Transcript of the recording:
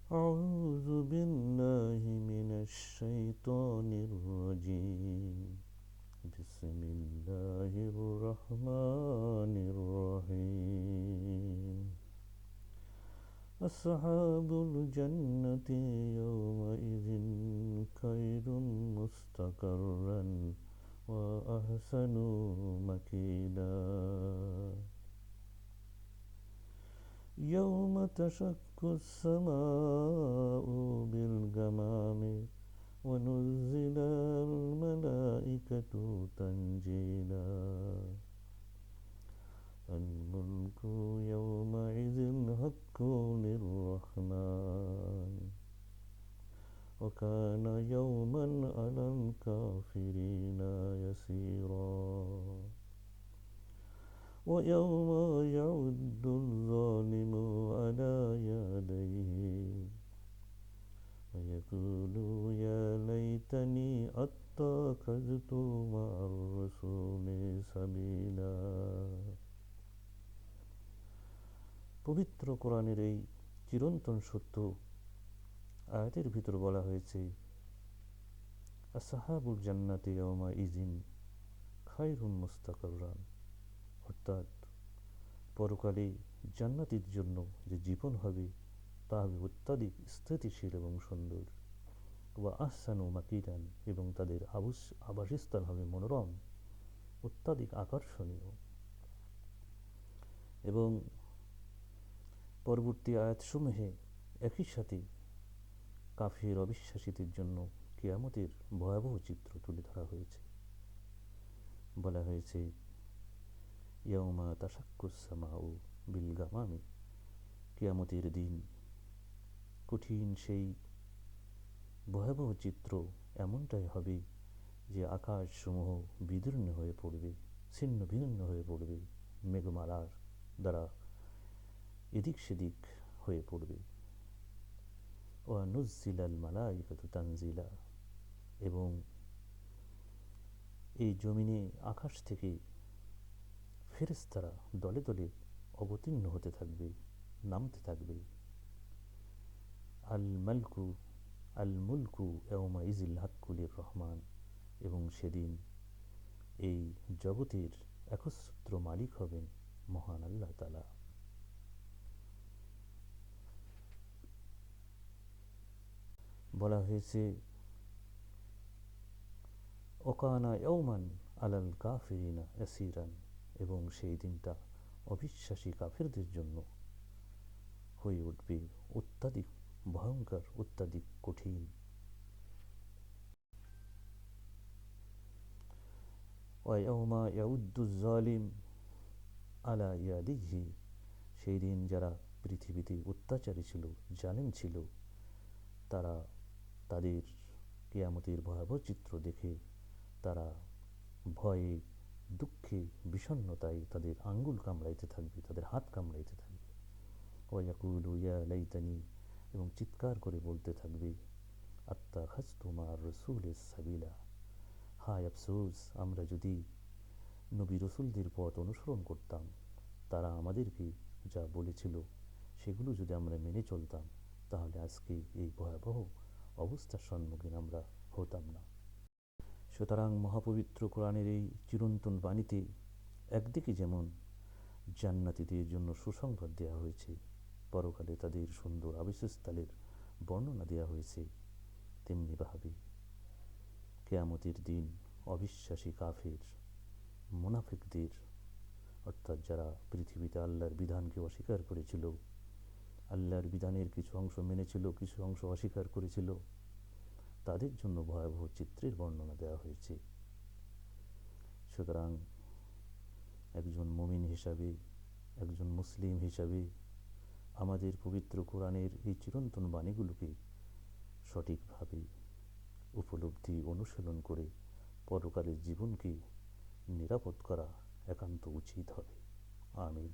أعوذ بالله من الشيطان الرجيم. بسم الله الرحمن الرحيم. أصحاب الجنة يومئذ خير مستقرا وأحسن مكيلا. يوم تشق السماء بالغمام ونزل الملائكة تنزيلا. الملك يومئذ الحق للرحمن وكان يوما على الكافرين يسيرا. ويوم يعد الظالم على يديه ويقول يا ليتني اتخذت مع الرسول سبيلا. পবিত্র কোরআনের এই চিরন্তন সত্য আয়াতের ভিতর বলা হয়েছে, আসহাবুল জান্নাতি ইয়াউমা ইজিন খায়রুম মুস্তাকাররান, অর্থাৎ পরকালে জান্নাতীর জন্য যে জীবন হবে তা হবে অত্যাধিক স্থিতিশীল এবং সুন্দর। ওয়া আহসানু মাকিরান, এবং তাদের আবাসস্থল হবে মনোরম, অত্যাধিক আকর্ষণীয়। এবং পরবর্তী আয়াতসমূহে একই সাথে কাফির অবিশ্বাসীদের জন্য কিয়ামতের ভয়াবহ চিত্র তুলে ধরা হয়েছে। বলা হয়েছে, ইয়াউমা তাশাক্কুস সামাউ বিল গামামি, কিয়ামতের দিন কঠিন সেই ভয়াবহ চিত্র এমনটাই হবে যে আকাশসমূহ বিদীর্ণ হয়ে পড়বে, ছিন্ন ভিন্ন হয়ে পড়বে, মেঘমালার দ্বারা এদিক সেদিক হয়ে পড়বে। ওয়া নুজ্জিলাল মালাইকাতু তানজিলা, এবং এই জমিনে আকাশ থেকে ফেরেশতারা দলে দলে অবতীর্ণ হতে থাকবে, নামতে থাকবে। আল মুলকু ইয়াউমা ইজিল হাক্কু লির রহমান, এবং সেদিন এই জগতের একচ্ছত্র মালিক হবেন মহান আল্লাহ তাআলা। বলা হয়েছে, ওকানা ইয়াউমান আলাল কাফিরিনা ইয়াসিরান, এবং সেই দিনটা অবিশ্বাসী কাফিরদের জন্য হয়ে উঠবে অত্যাধিক ভয়ঙ্কর, অত্যাধিক কঠিন। ওয়ায়াউমা ইয়াউদ্দুজ জালিম আলা ইয়াদিহি, সেই দিন যারা পৃথিবীতে অত্যাচারী ছিল, জালেম ছিল, তারা তাদের কিয়ামতের ভয়াবহ চিত্র দেখে তারা ভয়ে, দুঃখে, বিষণ্ণতায় তাদের আঙ্গুল কামড়াইতে থাকবে, তাদের হাত কামড়াইতে থাকবে। ওয়ায়াকুলু ইয়া লাইতানি, এবং চিৎকার করে বলতে থাকবে, আত্তাখাযতু মা'আর রাসূলি সাবিলা, হায় আফসোস, আমরা যদি নবী রসুলদের পথ অনুসরণ করতাম, তারা আমাদেরকে যা বলেছিল সেগুলো যদি আমরা মেনে চলতাম, তাহলে আজকে এই ভয়াবহ অবস্থার সম্মুখীন আমরা হতাম না। সুতরাং মহাপবিত্র কোরআনের এই চিরন্তন বাণীতে একদিকে যেমন জান্নাতীদের জন্য সুসংবাদ দেওয়া হয়েছে, পরকালে তাদের সুন্দর আবাসস্থলের বর্ণনা দেওয়া হয়েছে, তেমনিভাবে কিয়ামতের দিন অবিশ্বাসী কাফির মুনাফিকদের, অর্থাৎ যারা পৃথিবীতে আল্লাহর বিধানকে অস্বীকার করেছিল, আল্লাহর বিধানের কিছু অংশ মেনেছিল, কিছু অংশ অস্বীকার করেছিল, তাদের জন্য ভয়াবহ চিত্রের বর্ণনা দেওয়া হয়েছে। সুতরাং একজন মুমিন হিসাবে, একজন মুসলিম হিসাবে আমাদের পবিত্র কোরআনের এই চিরন্তন বাণীগুলোকে সঠিকভাবে উপলব্ধি, অনুশীলন করে পরকালের জীবনকে নিরাপদ করা একান্ত উচিত হবে। আমিন।